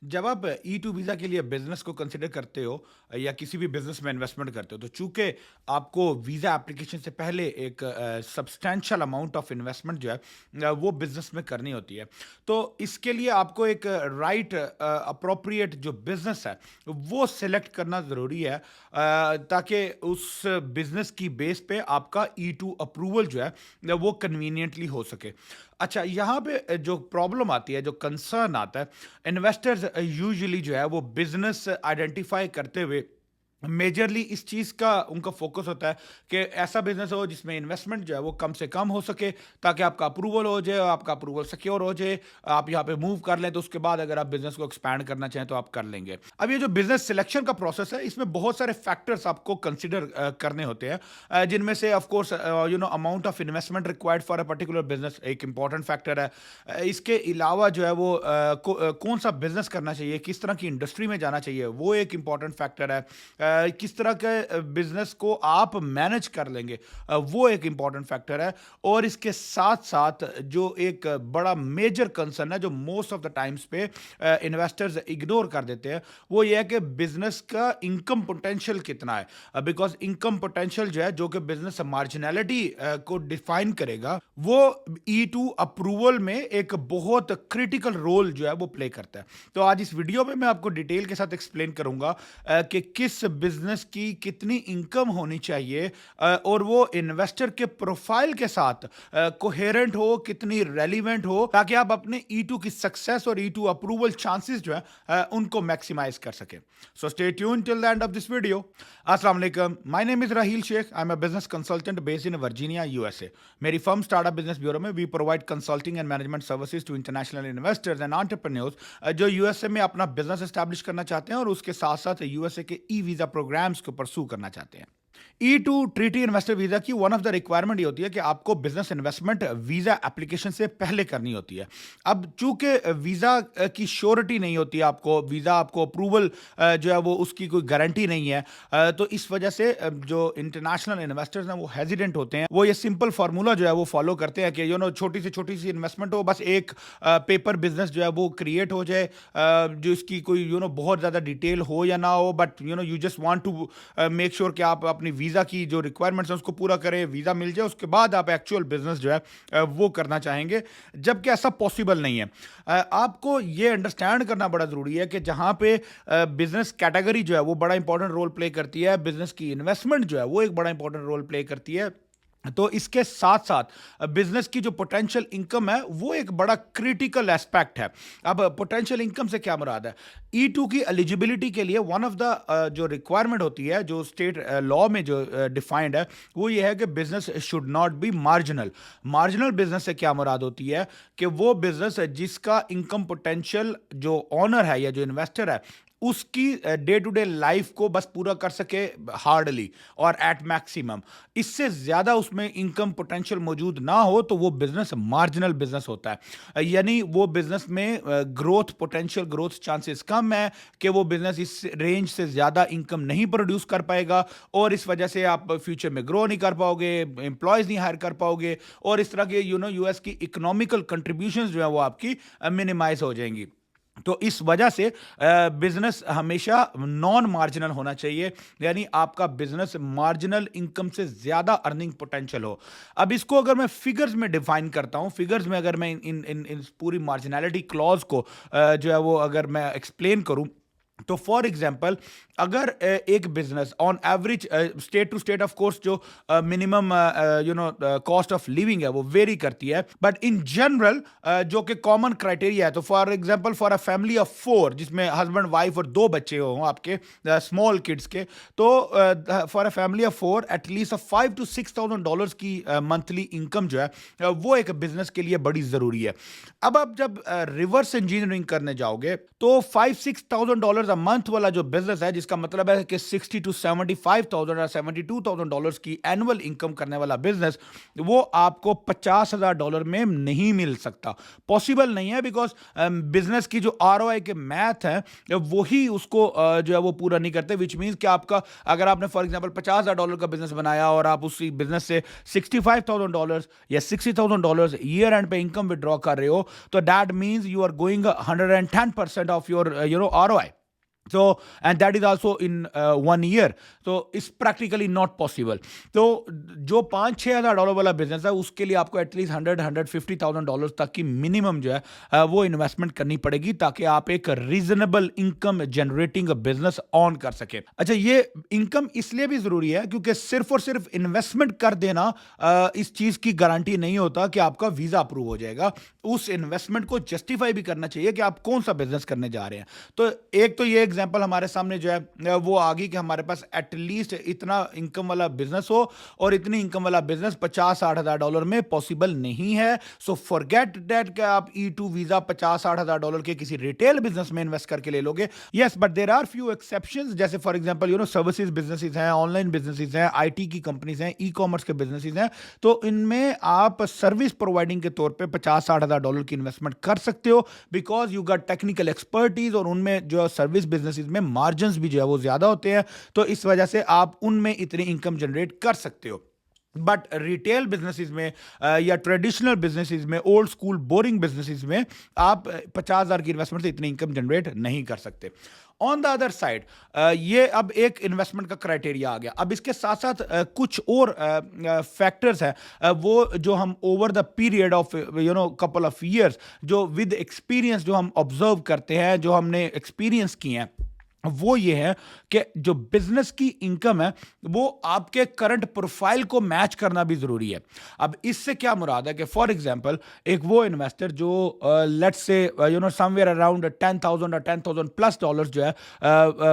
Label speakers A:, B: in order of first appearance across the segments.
A: जब आप ई-2 वीज़ा के लिए बिज़नेस को कंसिडर करते हो या किसी भी बिज़नेस में इन्वेस्टमेंट करते हो, तो चूँकि आपको वीज़ा एप्लीकेशन से पहले एक सब्सटैंशियल अमाउंट ऑफ इन्वेस्टमेंट जो है वो बिज़नेस में करनी होती है। तो इसके लिए आपको एक राइट एप्रोप्रिएट जो बिज़नेस है, वो सेलेक्ट करना ज़रूरी है ताकि उस बिज़नेस की बेस पे आपका ई-2 अप्रूवल जो है वो कन्वीनिएंटली हो सके। अच्छा, यहाँ पे जो प्रॉब्लम आती है, जो कंसर्न आता है, इन्वेस्टर्स यूजुअली जो है वो बिजनेस आइडेंटिफाई करते हुए मेजरली इस चीज़ का उनका फोकस होता है कि ऐसा बिजनेस हो जिसमें इन्वेस्टमेंट जो है वो कम से कम हो सके, ताकि आपका अप्रूवल हो जाए, आपका अप्रूवल सिक्योर हो जाए, आप यहाँ पे मूव कर लें, तो उसके बाद अगर आप बिजनेस को एक्सपैंड करना चाहें तो आप कर लेंगे। अब ये जो बिजनेस सिलेक्शन का प्रोसेस है, इसमें बहुत सारे फैक्टर्स आपको कंसिडर करने होते हैं, जिनमें से of course amount of investment required for a particular business एक इंपॉर्टेंट फैक्टर है। इसके अलावा जो है वो कौन सा बिजनेस करना चाहिए, किस तरह की इंडस्ट्री में जाना चाहिए, वो एक इंपॉर्टेंट फैक्टर है। किस तरह के बिजनेस को आप मैनेज कर लेंगे, वो एक इंपॉर्टेंट फैक्टर है। और इसके साथ साथ जो एक बड़ा मेजर कंसर्न है, जो मोस्ट ऑफ द टाइम्स पे इन्वेस्टर्स इग्नोर कर देते हैं, वो ये है कि बिजनेस का इनकम पोटेंशियल कितना है। बिकॉज इनकम पोटेंशियल जो है, जो कि बिजनेस मार्जिनैलिटी को डिफाइन करेगा, वो ई-2 अप्रूवल में एक बहुत क्रिटिकल रोल जो है वो प्ले करता है। तो आज इस वीडियो में मैं आपको डिटेल के साथ एक्सप्लेन करूंगा कि किस बिजनेस की कितनी इनकम होनी चाहिए और वो इन्वेस्टर के प्रोफाइल के साथ कोहेरेंट हो, कितनी रेलिवेंट हो, ताकि आप अपने ई-2 की सक्सेस और ई-2 अप्रूवल चांसेस जो है उनको मैक्सिमाइज कर सके। So stay tune till the end of this video. अस्सलाम वालेकुम, my name is Raheel Shaikh. I am a business consultant based in Virginia, USA. मेरी फर्म स्टार्टअप बिजनेस ब्यूरो में we provide consulting and management services to international investors and entrepreneurs जो USA में अपना business establish करना चाहते हैं और उसके साथ साथ यूएसए के ई वीजा प्रोग्राम्स को परसू करना चाहते हैं। ई-2 ट्रीटी इन्वेस्टर वीजा की वन ऑफ द रिक्वायरमेंट ये होती है कि आपको बिजनेस इन्वेस्टमेंट वीजा एप्लीकेशन से पहले करनी होती है। अब चूंकि वीजा की श्योरिटी नहीं होती, आपको वीजा आपको अप्रूवल जो है वो उसकी कोई गारंटी नहीं है, तो इस वजह से जो इंटरनेशनल इन्वेस्टर्स हैं वो हेजिडेंट होते हैं। वो ये सिंपल फार्मूला जो है वो फॉलो करते हैं कि छोटी सी इन्वेस्टमेंट हो, बस एक पेपर बिजनेस जो है वो क्रिएट हो जाए, जो इसकी कोई बहुत ज़्यादा डिटेल हो या ना हो, but you just want to make sure कि आप अपनी वीज़ा की जो रिक्वायरमेंट्स हैं उसको पूरा करें, वीज़ा मिल जाए, उसके बाद आप एक्चुअल बिजनेस जो है वो करना चाहेंगे, जबकि ऐसा पॉसिबल नहीं है। आपको ये अंडरस्टैंड करना बड़ा ज़रूरी है कि जहाँ पे बिजनेस कैटेगरी जो है वो बड़ा इंपॉर्टेंट रोल प्ले करती है, बिजनेस की इन्वेस्टमेंट जो है वो एक बड़ा इंपॉर्टेंट रोल प्ले करती है, तो इसके साथ साथ बिजनेस की जो पोटेंशियल इनकम है वो एक बड़ा क्रिटिकल एस्पेक्ट है। अब पोटेंशियल इनकम से क्या मुराद है? ई-2 की एलिजिबिलिटी के लिए वन ऑफ द जो रिक्वायरमेंट होती है, जो स्टेट लॉ में जो डिफाइंड है, वो ये है कि business should not be marginal. Marginal business से क्या मुराद होती है कि वो बिजनेस जिसका इनकम पोटेंशियल जो ऑनर है या जो इन्वेस्टर है उसकी डे टू डे लाइफ को बस पूरा कर सके हार्डली और एट मैक्सिमम, इससे ज़्यादा उसमें इनकम पोटेंशियल मौजूद ना हो, तो वो बिजनेस मार्जिनल बिजनेस होता है। यानी वो बिजनेस में ग्रोथ पोटेंशियल, ग्रोथ चांसेस कम है कि वो बिजनेस इस रेंज से ज़्यादा इनकम नहीं प्रोड्यूस कर पाएगा, और इस वजह से आप फ्यूचर में ग्रो नहीं कर पाओगे, एम्प्लॉयज़ नहीं हायर कर पाओगे, और इस तरह के यूएस की इकोनॉमिकल कंट्रीब्यूशंस जो है वो आपकी मिनिमाइज हो जाएंगी। तो इस वजह से बिजनेस हमेशा नॉन मार्जिनल होना चाहिए, यानी आपका बिजनेस मार्जिनल इनकम से ज्यादा अर्निंग पोटेंशियल हो। अब इसको अगर मैं फिगर्स में डिफाइन करता हूं, फिगर्स में अगर मैं इन पूरी मार्जिनैलिटी क्लॉज को जो है वो अगर मैं एक्सप्लेन करूं, तो फॉर एग्जाम्पल अगर एक business on average state to state of course जो मिनिमम कॉस्ट ऑफ लिविंग है वो वेरी करती है, बट इन जनरल जो कि कॉमन क्राइटेरिया है, तो for example for a family of 4 जिसमें हस्बैंड वाइफ और 2 बच्चे हों आपके स्मॉल किड्स के, तो for a family of 4 at least $5,000 to $6,000 की मंथली इनकम जो है वो एक बिजनेस के लिए बड़ी जरूरी है। अब आप जब रिवर्स इंजीनियरिंग करने जाओगे तो $5,000 to $6,000 अ मंथ वाला जो बिजनेस है, जिसका मतलब है कि 60 टू 75,000 या $72,000 की एनुअल इनकम करने वाला बिजनेस, वो आपको $50,000 में नहीं मिल सकता, पॉसिबल नहीं है, बिकॉज बिजनेस की जो ROI के मैथ है वही उसको जो है वो पूरा नहीं करते, विच मीन्स कि आपका, अगर आपने फॉर एग्जांपल $50,000 का बिजनेस बनाया और आप उसी बिजनेस से $65,000 या $60,000 ईयर एंड पे इनकम विड्रॉ कर रहे हो, तो that means you are going 110% of your ROI. So, and that is also in 1 year. तो इस प्रैक्टिकली नॉट पॉसिबल. तो जो $5,000-6,000 वाला बिजनेस है, उसके लिए आपको एटलीस्ट $150,000 तक की मिनिमम जो है वो इन्वेस्टमेंट करनी पड़ेगी, ताकि आप एक reasonable income generating business on कर सके. अच्छा, ये इनकम इसलिए भी जरूरी है क्योंकि सिर्फ और सिर्फ इन्वेस्टमेंट कर देना इस चीज की गारंटी नहीं होता कि आपका वीजा अप्रूव हो जाएगा. उस इन्वेस्टमेंट को जस्टिफाई भी करना चाहिए कि आप कौन सा बिजनेस करने जा रहे हैं. तो एक तो ये एग्जांपल हमारे सामने जो है वो आ गई कि हमारे पास एटलीस्ट इतना इनकम वाला बिजनेस हो, और इतनी इनकम वाला बिजनेस $50,000-60,000 में पॉसिबल नहीं है. सो फॉरगेट दैट कि आप E2 वीजा $50,000-60,000 के किसी रिटेल बिजनेस में इन्वेस्ट करके ले लोगे. Yes, but there are few exceptions, जैसे फॉर एग्जांपल सर्विसेज बिजनेसेस हैं, ऑनलाइन बिजनेसेस हैं, IT की कंपनीज हैं, ई-कॉमर्स के बिजनेसेस हैं. तो इनमें आप सर्विस प्रोवाइडिंग के तौर पे $50,000-60,000 की इन्वेस्टमेंट कर सकते हो, because you got technical expertise, और उनमें जो सर्विस बिजनेसेस में मार्जिन्स भी जो है वो ज्यादा होते हैं. तो इस वजह से आप उनमें इतनी इनकम जनरेट कर सकते हो. बट रिटेल बिजनेसेस में या ट्रेडिशनल बिजनेसेस में, ओल्ड स्कूल बोरिंग बिजनेसेस में, आप 50,000 की इन्वेस्टमेंट से इतनी इनकम जनरेट नहीं कर सकते. ऑन द अदर साइड, ये अब एक इन्वेस्टमेंट का क्राइटेरिया आ गया. अब इसके साथ साथ कुछ और फैक्टर्स हैं, वो जो हम over the period of couple of years, जो विद एक्सपीरियंस जो हम ऑब्जर्व करते हैं, जो हमने एक्सपीरियंस किए हैं, वो ये है कि जो बिजनेस की इनकम है वो आपके करंट प्रोफाइल को मैच करना भी जरूरी है. अब इससे क्या मुराद है कि फॉर एग्जांपल एक वो इन्वेस्टर जो लेट्स से समवेयर अराउंड 10,000 और 10,000 प्लस डॉलर्स जो है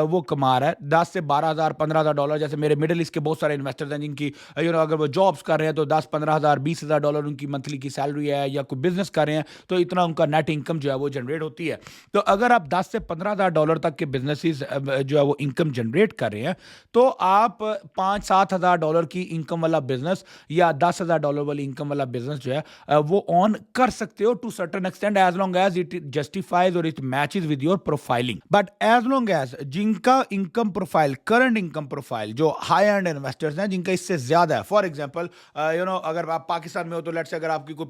A: वो कमा रहा है, 10 से 12,000 $15,000, जैसे मेरे मिडिल ईस्ट के बहुत सारे इन्वेस्टर्स हैं जिनकी अगर वो जॉब्स कर रहे हैं तो 10-15,000 $20,000 उनकी मंथली की सैलरी है, या कोई बिजनेस कर रहे हैं तो इतना उनका नेट इनकम जो है वो जनरेट होती है. तो अगर आप 10 से $15,000 तक के बिजनेसेस जो है वो इनकम जनरेट कर रहे हैं, तो आप $5,000-7,000 की इनकम वाला बिजनेस या $10,000 वाली इनकम वाला बिजनेस जो है वो ऑन कर सकते हो to certain extent, as long as it justifies और it matches with your profiling. But as long as जिनका income profile, current income profile, जो हाई एंड इन्वेस्टर्स हैं जिनका इससे ज्यादा है, फॉर एग्जांपल अगर आप पाकिस्तान में हो तो लेट्स से अगर आपकी कोई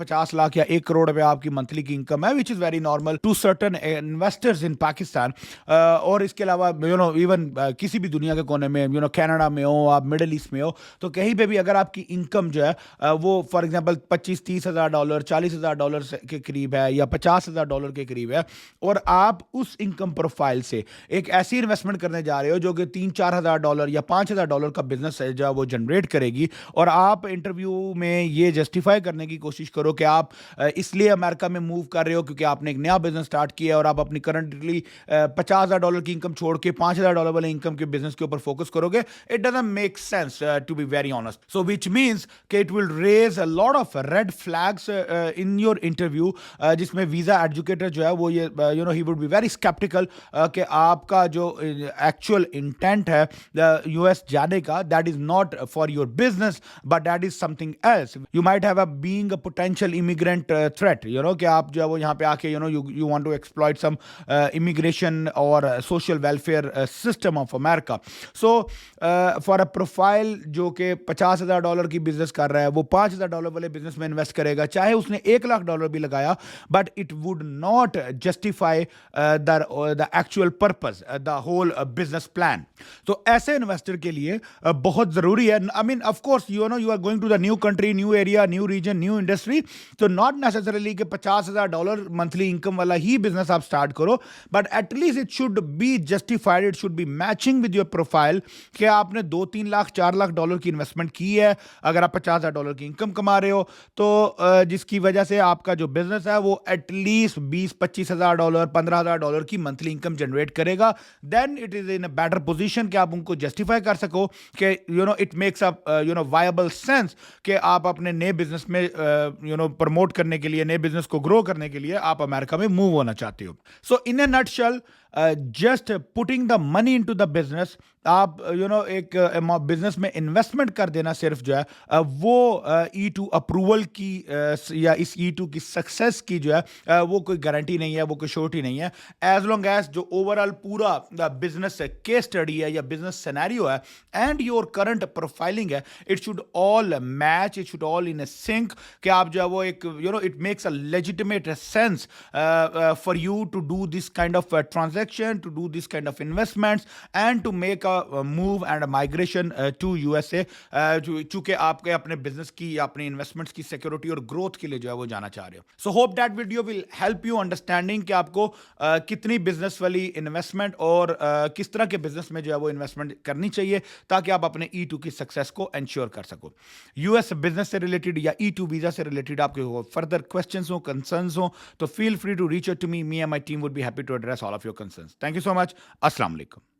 A: 50 लाख या 1 करोड़ रुपए आपकी मंथली की इनकम है, which is very normal to certain investors in Pakistan, और इसके अलावा इवन किसी भी दुनिया के कोने में, कनाडा में हो, आप मिडिल ईस्ट में हो, तो कहीं पे भी अगर आपकी इनकम जो है वो फॉर एग्जांपल $25,000-30,000 $40,000 के करीब है, या $50,000 के करीब है, और आप उस इनकम प्रोफाइल से एक ऐसी इन्वेस्टमेंट करने जा रहे हो जो कि $3,000-4,000 या $5,000 का बिजनेस है जो वो जनरेट करेगी, और आप इंटरव्यू में ये जस्टिफाई करने की कोशिश करो कि आप इसलिए अमेरिका में मूव कर रहे हो क्योंकि आपने एक नया बिजनेस स्टार्ट किया है, और आप अपनी करंटली $50,000 की इनकम छोड़ के $5,000 वाले इनकम के बिजनेस के ऊपर फोकस करोगे. It doesn't make sense to be very honest. So which means कि it will raise a lot of red flags in your interview, जिसमें वीजा एजुकेटर जो है वो ये ही वुड बी वेरी स्केप्टिकल कि आपका जो एक्चुअल इंटेंट है US जाने का, that is not for your business but that is something else. You might have being a potential immigrant threat, कि आप जो है वो यहाँ पे आके you want to exploit some immigration or social welfare system of America. So for a profile जो कि $50,000 की बिजनेस कर रहा है, वो $5,000 वाले बिजनेस में इन्वेस्ट करेगा, चाहे उसने $1,00,000 भी लगाया, but it would not justify the actual purpose, the whole business plan. तो ऐसे इन्वेस्टर के लिए बहुत जरूरी है. I mean of course you are going to the new country, new area, new region, new industry, तो नॉट नेसेसरीली कि $50,000 monthly income वाला ही बिजनेस आप स्टार्ट करो, but at least it should be justified, it should be matching with your profile कि आपने $2-3 लाख $4 लाख की investment की है. अगर आप $50,000 की इनकम कमा रहे हो, तो जिसकी वजह से आपका जो बिजनेस है वो एटलीस्ट $20,000-25,000 $15,000 की मंथली इनकम जनरेट करेगा. Then it is in a better position कि आप उनको जस्टिफाई कर सको कि it makes a viable sense कि आप अपने नए बिजनेस में प्रमोट करने के लिए, नए बिजनेस को ग्रो करने के लिए आप अमेरिका में मूव होना चाहते हो. So in a nutshell, just putting the money into the business, आप एक बिजनेस में इन्वेस्टमेंट कर देना सिर्फ जो है वो E2 अप्रूवल की या इस E2 की सक्सेस की जो है वो कोई गारंटी नहीं है, वो कोई श्योरिटी नहीं है। एज लॉन्ग एज जो ओवरऑल पूरा बिजनेस केस स्टडी है या बिजनेस सिनेरियो है एंड योर करंट प्रोफाइलिंग है, it should all match, it should all in sync, कि आप जो है वो एक it makes a legitimate sense for you to do this kind of transaction, to do this kind of investments and to make a move and migration to USA, चूंकि आपके अपने business की या अपने इन्वेस्टमेंट्स की सिक्योरिटी और growth के लिए जो है वो जाना चाह रहे हो। So hope that video will help you understanding कि आपको कितनी बिजनेस वाली इन्वेस्टमेंट और किस तरह के बिजनेस में जो है वो इन्वेस्टमेंट करनी चाहिए ताकि आप अपने E2 की सक्सेस को इंश्योर कर सको। यूएस बिजनेस से रिलेटेड या E2 वीजा से रिलेटेड आपके फर्दर क्वेश्चंस हो, कंसर्न्स हो, तो feel free to reach out to me and my team would be happy to address all of your concerns. Thank you so much. अस्सलाम वालेकुम।